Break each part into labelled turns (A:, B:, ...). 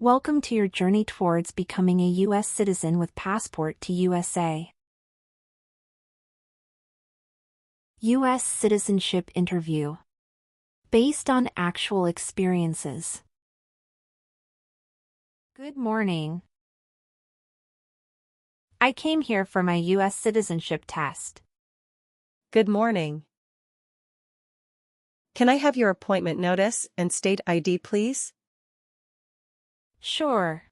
A: Welcome to your journey towards becoming a U.S. citizen with passport to USA. U.S. Citizenship Interview. Based on actual experiences. Good morning. I came here for my U.S. citizenship test.
B: Good morning. Can I have your appointment notice and state ID, please?
A: Sure.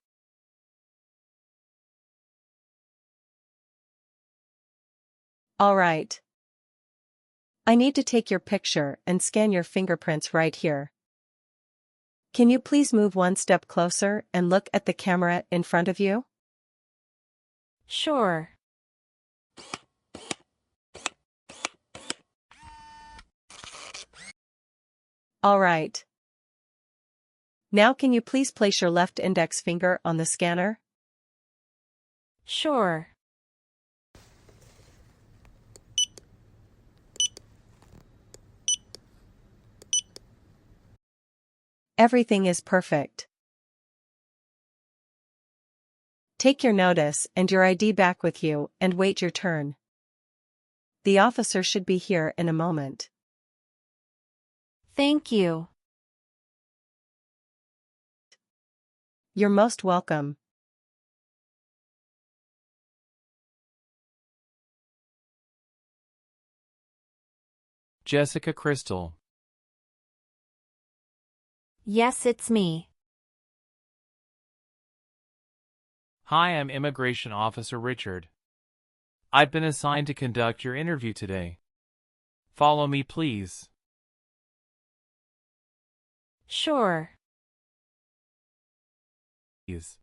B: All right. I need to take your picture and scan your fingerprints right here. Can you please move one step closer and look at the camera in front of you?
A: Sure.
B: All right. Now can you please place your left index finger on the scanner?
A: Sure.
B: Everything is perfect. Take your notice and your ID back with you and wait your turn. The officer should be here in a moment.
A: Thank you.
B: You're most welcome.
C: Jessica Crystal.
A: Yes, it's me.
C: Hi, I'm Immigration Officer Richard. I've been assigned to conduct your interview today. Follow me, please.
A: Sure.
C: Please.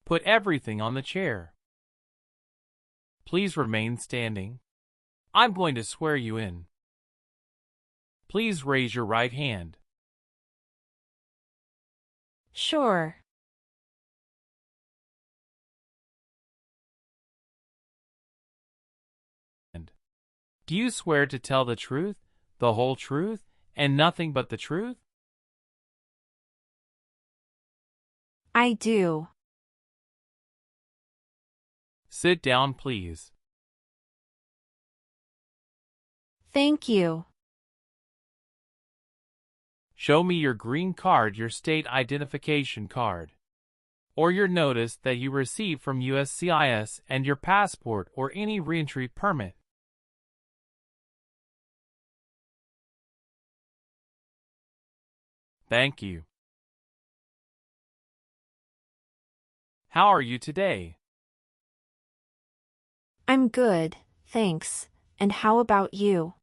C: Put everything on the chair. Please remain standing. I'm going to swear you in. Please raise your right hand.
A: Sure.
C: Do you swear to tell the truth, the whole truth, and nothing but the truth?
A: I do.
C: Sit down, please.
A: Thank you.
C: Show me your green card, your state identification card, or your notice that you received from USCIS and your passport or any reentry permit. Thank you. How are you today?
A: I'm good, thanks. And how about you?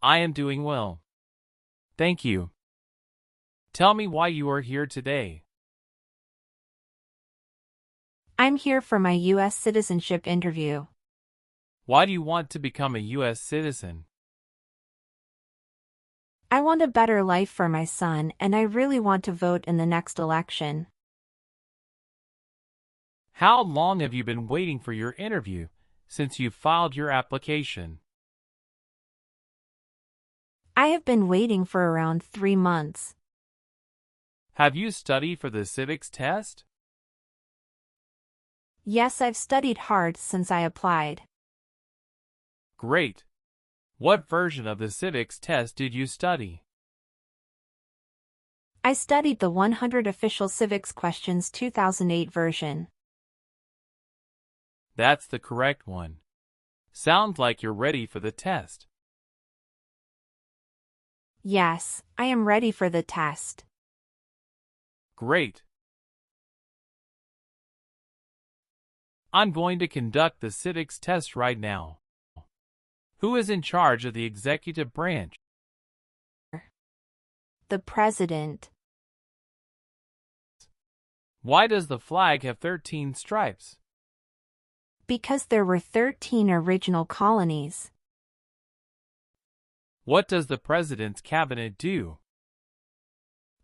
C: I am doing well. Thank you. Tell me why you are here today.
A: I'm here for my U.S. citizenship interview.
C: Why do you want to become a U.S. citizen?
A: I want a better life for my son, and I really want to vote in the next election.
C: How long have you been waiting for your interview since you filed your application?
A: I have been waiting for around 3 months.
C: Have you studied for the civics test?
A: Yes, I've studied hard since I applied.
C: Great. What version of the civics test did you study?
A: I studied the 100 Official Civics Questions 2008 version.
C: That's the correct one. Sounds like you're ready for the test.
A: Yes, I am ready for the test.
C: Great. I'm going to conduct the civics test right now. Who is in charge of the executive branch?
A: The President.
C: Why does the flag have 13 stripes?
A: Because there were 13 original colonies.
C: What does the President's cabinet do?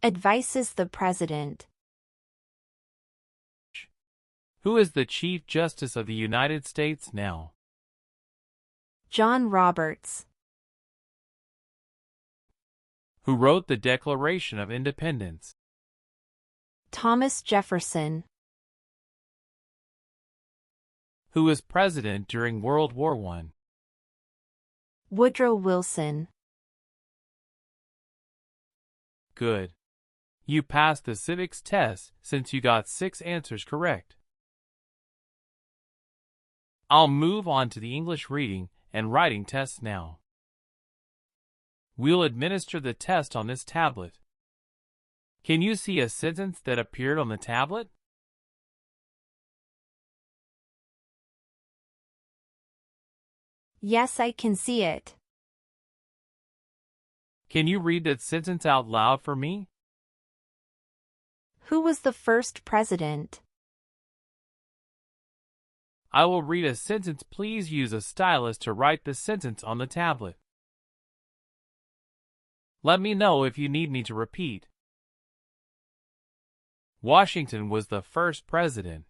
A: Advises the President.
C: Who is the Chief Justice of the United States now?
A: John Roberts.
C: Who wrote the Declaration of Independence?
A: Thomas Jefferson.
C: Who was president during World War I?
A: Woodrow Wilson.
C: Good. You passed the civics test since you got 6 answers correct. I'll move on to the English reading and writing tests now. We'll administer the test on this tablet. Can you see a sentence that appeared on the tablet?
A: Yes, I can see it.
C: Can you read that sentence out loud for me?
A: Who was the first president?
C: I will read a sentence. Please use a stylus to write the sentence on the tablet. Let me know if you need me to repeat. Washington was the first president.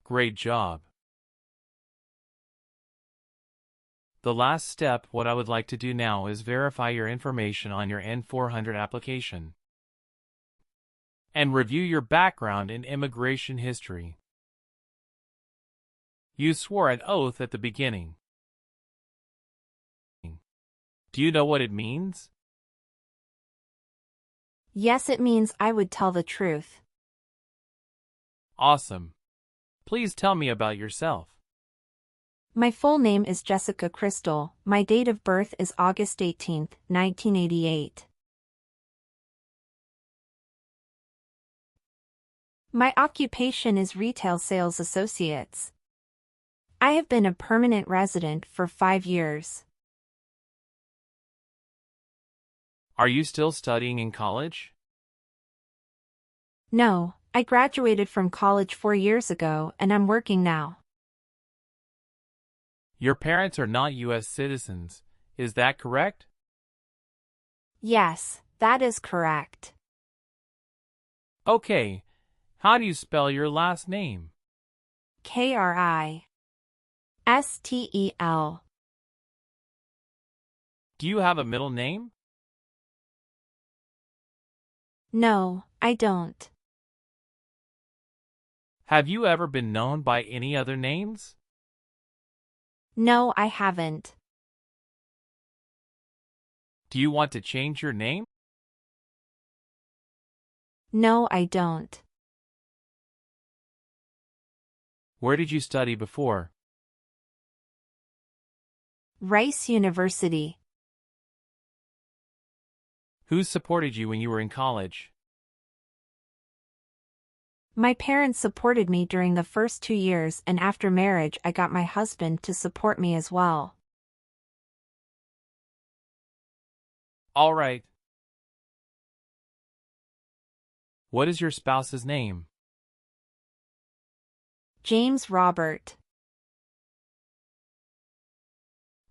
C: Great job. The last step, what I would like to do now is verify your information on your N-400 application and review your background and immigration history. You swore an oath at the beginning. Do you know what it means?
A: Yes, it means I would tell the truth.
C: Awesome. Please tell me about yourself.
A: My full name is Jessica Crystal. My date of birth is August 18, 1988. My occupation is retail sales associates. I have been a permanent resident for 5 years.
C: Are you still studying in college?
A: No, I graduated from college 4 years ago and I'm working now.
C: Your parents are not U.S. citizens, is that correct?
A: Yes, that is correct.
C: Okay, how do you spell your last name?
A: Kristel.
C: Do you have a middle name?
A: No, I don't.
C: Have you ever been known by any other names?
A: No, I haven't.
C: Do you want to change your name?
A: No, I don't.
C: Where did you study before?
A: Rice University.
C: Who supported you when you were in college?
A: My parents supported me during the first 2 years, and after marriage I got my husband to support me as well.
C: All right. What is your spouse's name?
A: James Robert.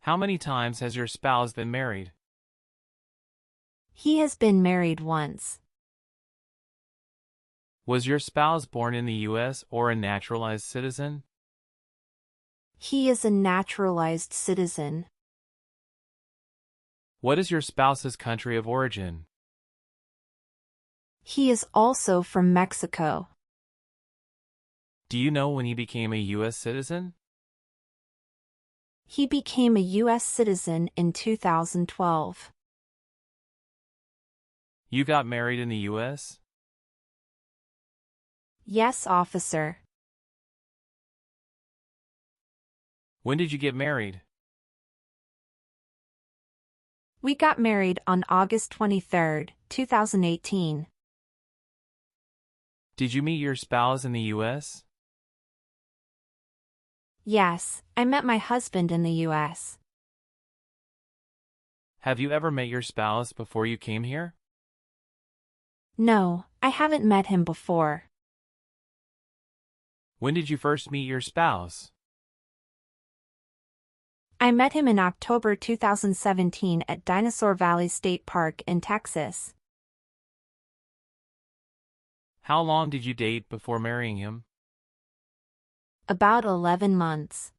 C: How many times has your spouse been married?
A: He has been married once.
C: Was your spouse born in the U.S. or a naturalized citizen?
A: He is a naturalized citizen.
C: What is your spouse's country of origin?
A: He is also from Mexico.
C: Do you know when he became a U.S. citizen?
A: He became a U.S. citizen in 2012.
C: You got married in the U.S.?
A: Yes, officer.
C: When did you get married?
A: We got married on August 23, 2018.
C: Did you meet your spouse in the U.S.?
A: Yes, I met my husband in the U.S.
C: Have you ever met your spouse before you came here?
A: No, I haven't met him before.
C: When did you first meet your spouse?
A: I met him in October 2017 at Dinosaur Valley State Park in Texas.
C: How long did you date before marrying him?
A: About 11 months.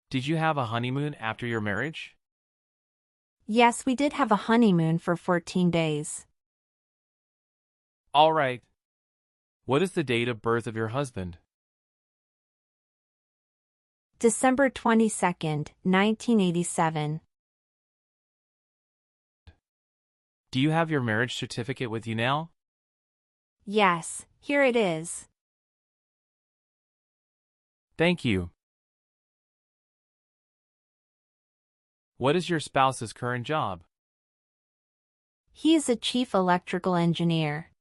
C: Did you have a honeymoon after your marriage?
A: Yes, we did have a honeymoon for 14 days.
C: All right. What is the date of birth of your husband?
A: December 22nd, 1987.
C: Do you have your marriage certificate with you now?
A: Yes, here it is.
C: Thank you. What is your spouse's current job?
A: He is a chief electrical engineer.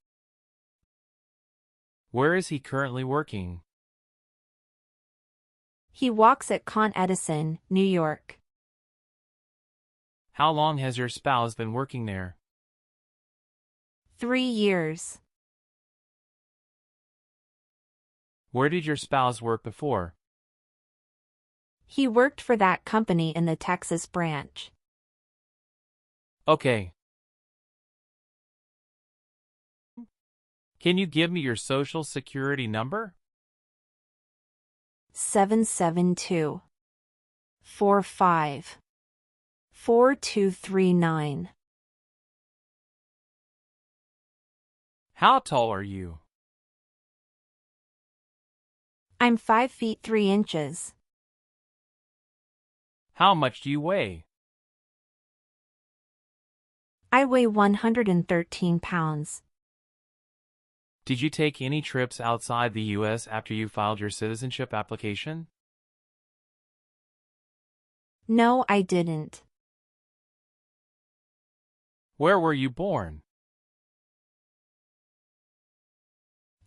C: Where is he currently working?
A: He works at Con Edison, New York.
C: How long has your spouse been working there?
A: 3 years.
C: Where did your spouse work before?
A: He worked for that company in the Texas branch.
C: Okay. Can you give me your social security number?
A: 772 45 4239.
C: How tall are you?
A: I'm 5 feet 3 inches.
C: How much do you weigh?
A: I weigh 113 pounds.
C: Did you take any trips outside the U.S. after you filed your citizenship application?
A: No, I didn't.
C: Where were you born?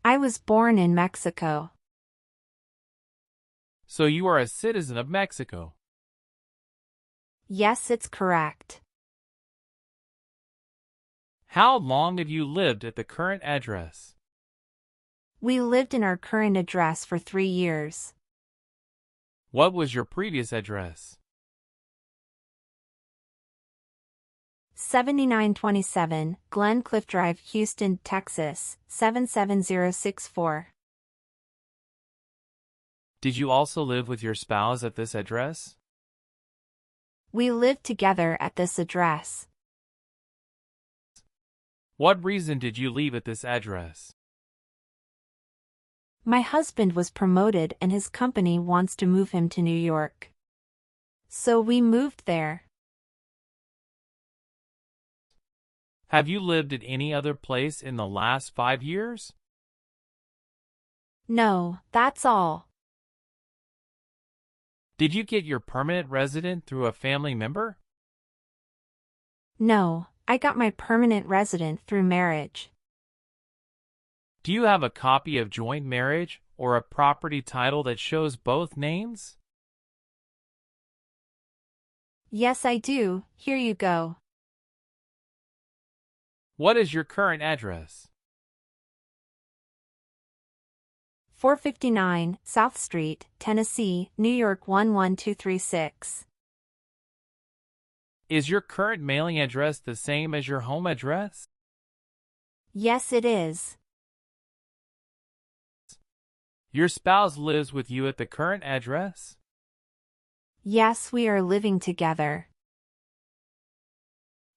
A: I was born in Mexico.
C: So you are a citizen of Mexico.
A: Yes, it's correct.
C: How long have you lived at the current address?
A: We lived in our current address for 3 years.
C: What was your previous address?
A: 7927 Glen Cliff Drive, Houston, Texas, 77064.
C: Did you also live with your spouse at this address?
A: We lived together at this address.
C: What reason did you leave at this address?
A: My husband was promoted and his company wants to move him to New York. So we moved there.
C: Have you lived at any other place in the last 5 years?
A: No, that's all.
C: Did you get your permanent resident through a family member?
A: No, I got my permanent resident through marriage.
C: Do you have a copy of joint marriage or a property title that shows both names?
A: Yes, I do. Here you go.
C: What is your current address?
A: 459 South Street, Tennessee, New York 11236.
C: Is your current mailing address the same as your home address?
A: Yes, it is.
C: Your spouse lives with you at the current address?
A: Yes, we are living together.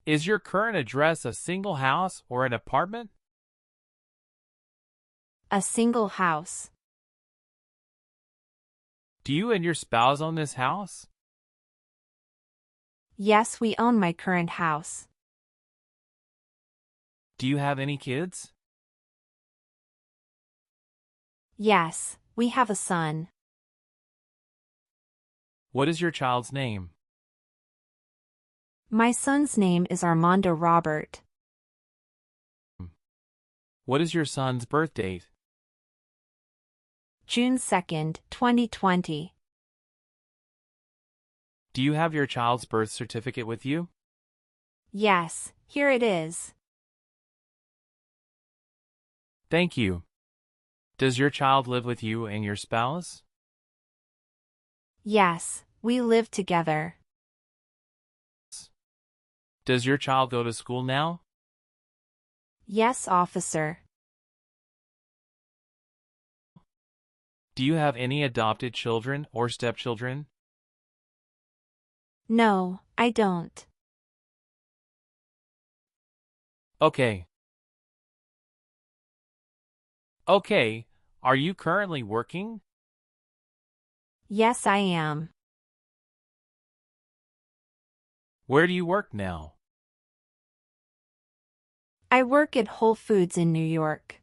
C: Is your current address a single house or an apartment?
A: A single house.
C: Do you and your spouse own this house?
A: Yes, we own my current house.
C: Do you have any kids?
A: Yes, we have a son.
C: What is your child's name?
A: My son's name is Armando Robert.
C: What is your son's birth date?
A: June 2nd, 2020.
C: Do you have your child's birth certificate with you?
A: Yes, here it is.
C: Thank you. Does your child live with you and your spouse?
A: Yes, we live together.
C: Does your child go to school now?
A: Yes, officer.
C: Do you have any adopted children or stepchildren?
A: No, I don't.
C: Okay. Okay, are you currently working?
A: Yes, I am.
C: Where do you work now?
A: I work at Whole Foods in New York.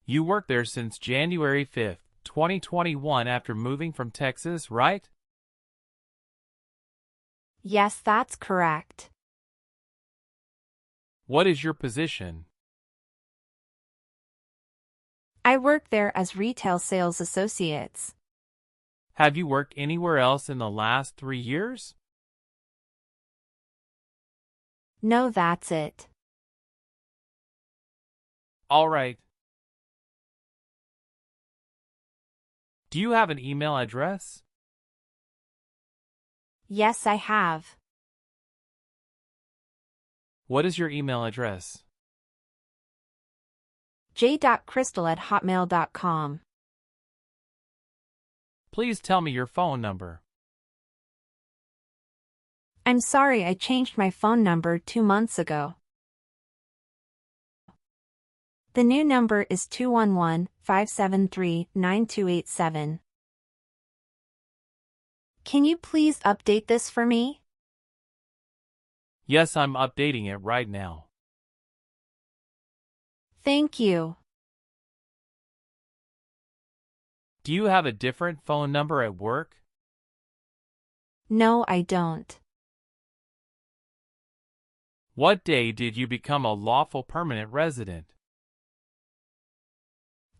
C: You worked there since January 5th, 2021 after moving from Texas, right?
A: Yes, that's correct.
C: What is your position?
A: I work there as retail sales associates.
C: Have you worked anywhere else in the last 3 years?
A: No, that's it.
C: All right. Do you have an email address?
A: Yes, I have.
C: What is your email address?
A: j.crystal@hotmail.com.
C: Please tell me your phone number.
A: I'm sorry, I changed my phone number 2 months ago. The new number is 211-573-9287. Can you please update this for me?
C: Yes, I'm updating it right now.
A: Thank you.
C: Do you have a different phone number at work?
A: No, I don't.
C: What day did you become a lawful permanent resident?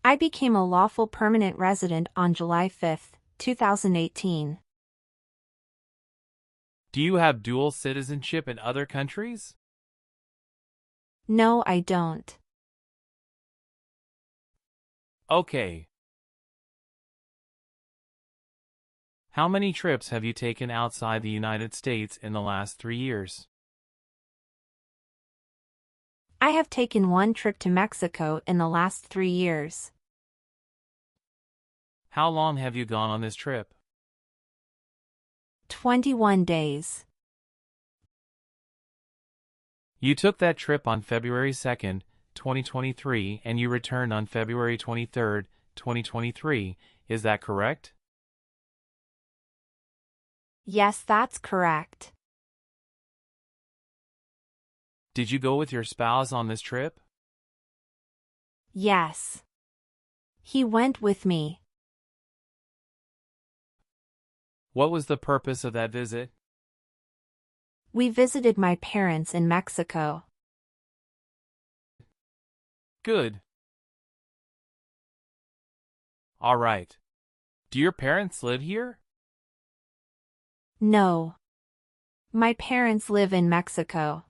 A: I became a lawful permanent resident on July 5, 2018.
C: Do you have dual citizenship in other countries?
A: No, I don't.
C: Okay. How many trips have you taken outside the United States in the last 3 years?
A: I have taken 1 trip to Mexico in the last 3 years.
C: How long have you gone on this trip?
A: 21 days.
C: You took that trip on February 2nd, 2023, and you returned on February 23rd, 2023. Is that correct?
A: Yes, that's correct.
C: Did you go with your spouse on this trip?
A: Yes. He went with me.
C: What was the purpose of that visit?
A: We visited my parents in Mexico.
C: Good. All right. Do your parents live here?
A: No. My parents live in Mexico.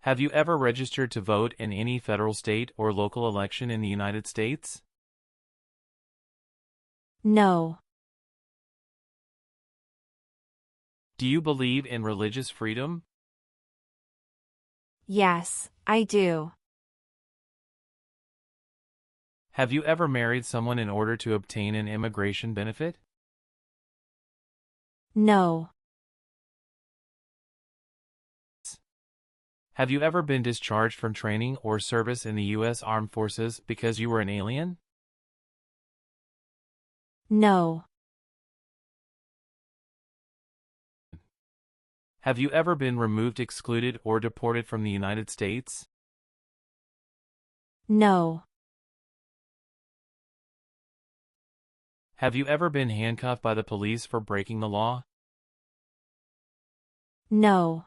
C: Have you ever registered to vote in any federal, state, or local election in the United States?
A: No.
C: Do you believe in religious freedom?
A: Yes, I do.
C: Have you ever married someone in order to obtain an immigration benefit?
A: No.
C: Have you ever been discharged from training or service in the U.S. Armed Forces because you were an alien?
A: No.
C: Have you ever been removed, excluded, or deported from the United States?
A: No.
C: Have you ever been handcuffed by the police for breaking the law?
A: No.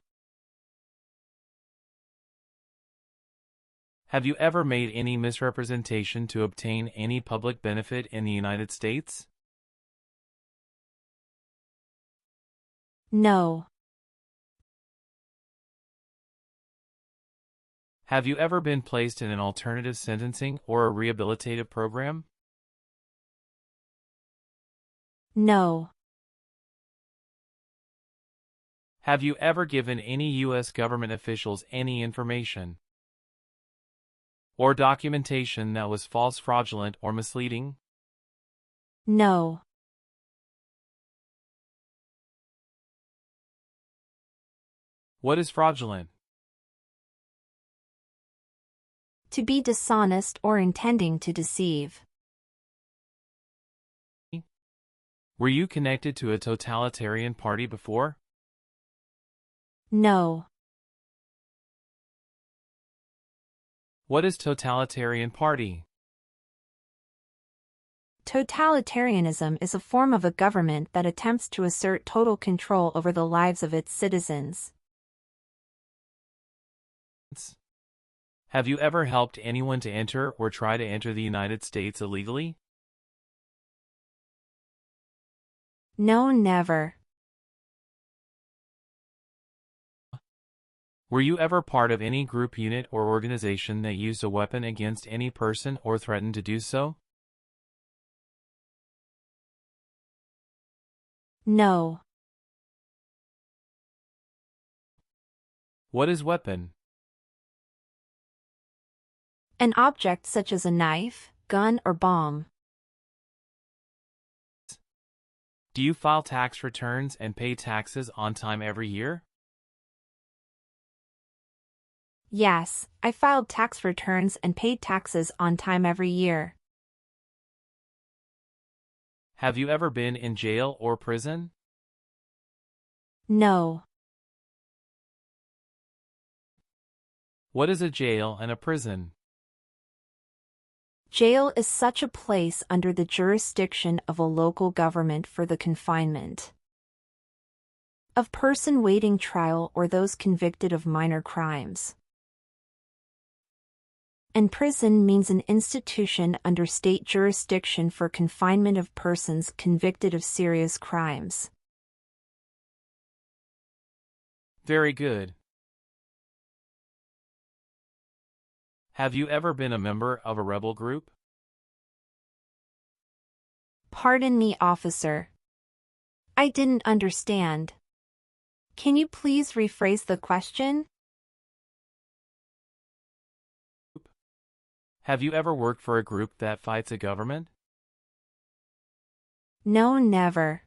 C: Have you ever made any misrepresentation to obtain any public benefit in the United States?
A: No.
C: Have you ever been placed in an alternative sentencing or a rehabilitative program?
A: No.
C: Have you ever given any U.S. government officials any information or documentation that was false, fraudulent, or misleading?
A: No.
C: What is fraudulent?
A: To be dishonest or intending to deceive.
C: Were you connected to a totalitarian party before?
A: No.
C: What is totalitarian party?
A: Totalitarianism is a form of a government that attempts to assert total control over the lives of its citizens.
C: Have you ever helped anyone to enter or try to enter the United States illegally?
A: No, never.
C: Were you ever part of any group, unit, or organization that used a weapon against any person or threatened to do so?
A: No.
C: What is weapon?
A: An object such as a knife, gun, or bomb.
C: Do you file tax returns and pay taxes on time every year?
A: Yes, I filed tax returns and paid taxes on time every year.
C: Have you ever been in jail or prison?
A: No.
C: What is a jail and a prison?
A: Jail is such a place under the jurisdiction of a local government for the confinement of person waiting trial or those convicted of minor crimes. And prison means an institution under state jurisdiction for confinement of persons convicted of serious crimes.
C: Very good. Have you ever been a member of a rebel group?
A: Pardon me, officer. I didn't understand. Can you please rephrase the question?
C: Have you ever worked for a group that fights a government?
A: No, never.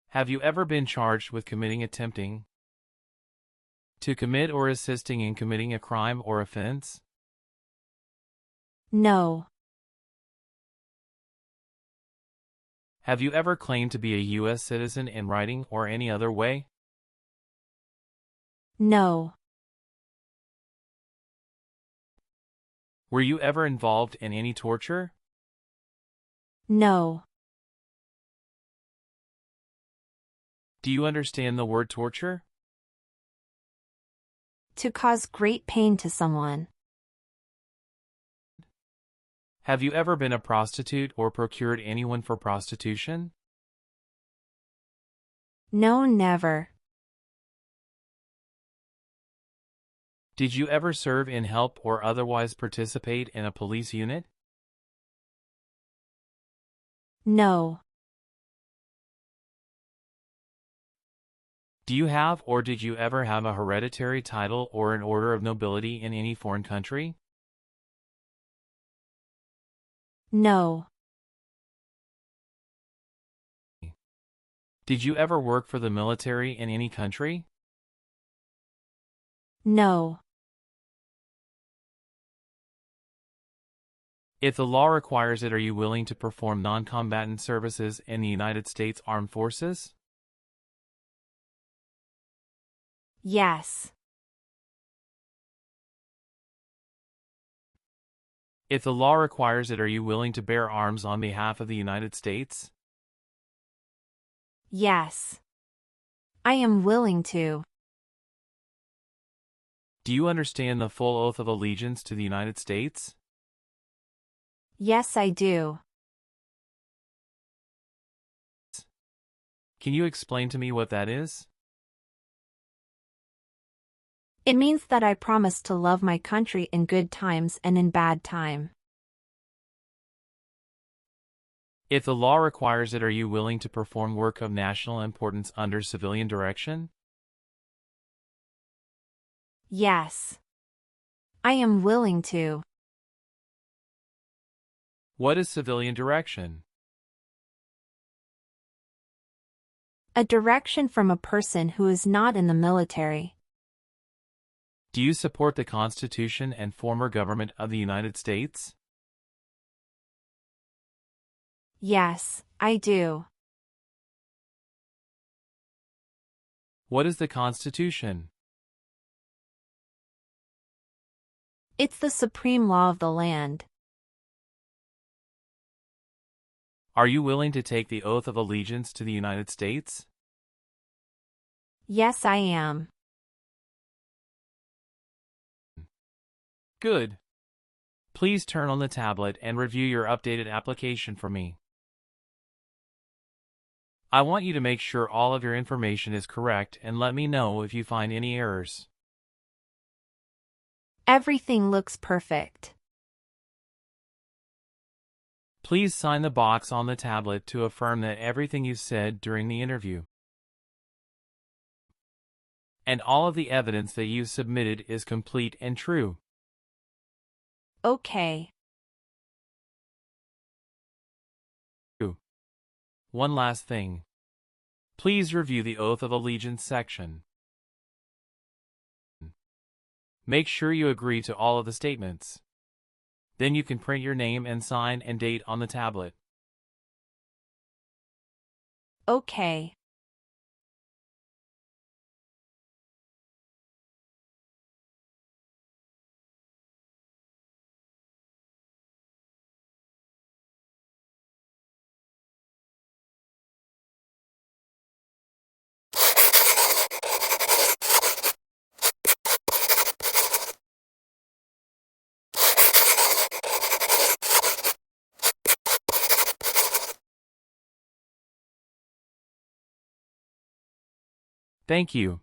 C: Have you ever been charged with attempting to commit or assisting in committing a crime or offense?
A: No.
C: Have you ever claimed to be a U.S. citizen in writing or any other way?
A: No.
C: Were you ever involved in any torture?
A: No.
C: Do you understand the word torture?
A: To cause great pain to someone.
C: Have you ever been a prostitute or procured anyone for prostitution?
A: No, never.
C: Did you ever serve in help or otherwise participate in a police unit?
A: No.
C: Do you have or did you ever have a hereditary title or an order of nobility in any foreign country?
A: No.
C: Did you ever work for the military in any country?
A: No.
C: If the law requires it, are you willing to perform non-combatant services in the United States Armed Forces?
A: Yes.
C: If the law requires it, are you willing to bear arms on behalf of the United States?
A: Yes. I am willing to.
C: Do you understand the full oath of allegiance to the United States?
A: Yes, I do.
C: Can you explain to me what that is?
A: It means that I promise to love my country in good times and in bad time.
C: If the law requires it, are you willing to perform work of national importance under civilian direction?
A: Yes. I am willing to.
C: What is civilian direction?
A: A direction from a person who is not in the military.
C: Do you support the Constitution and former government of the United States?
A: Yes, I do.
C: What is the Constitution?
A: It's the supreme law of the land.
C: Are you willing to take the oath of allegiance to the United States?
A: Yes, I am.
C: Good. Please turn on the tablet and review your updated application for me. I want you to make sure all of your information is correct and let me know if you find any errors.
A: Everything looks perfect.
C: Please sign the box on the tablet to affirm that everything you said during the interview and all of the evidence that you submitted is complete and true.
A: Okay.
C: One last thing. Please review the Oath of Allegiance section. Make sure you agree to all of the statements. Then you can print your name and sign and date on the tablet.
A: Okay.
C: Thank you.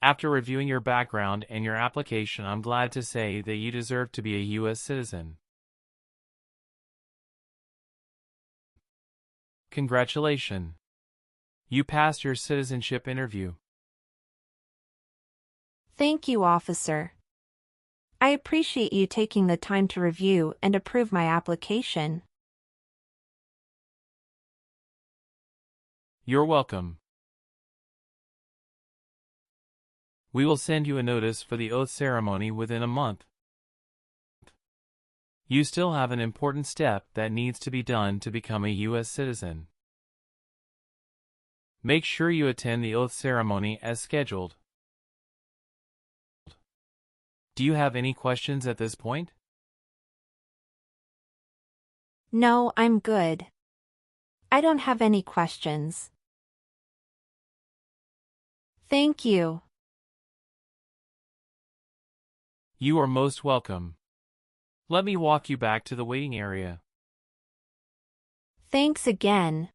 C: After reviewing your background and your application, I'm glad to say that you deserve to be a U.S. citizen. Congratulations. You passed your citizenship interview.
A: Thank you, officer. I appreciate you taking the time to review and approve my application.
C: You're welcome. We will send you a notice for the oath ceremony within a month. You still have an important step that needs to be done to become a U.S. citizen. Make sure you attend the oath ceremony as scheduled. Do you have any questions at this point?
A: No, I'm good. I don't have any questions. Thank you.
C: You are most welcome. Let me walk you back to the waiting area.
A: Thanks again.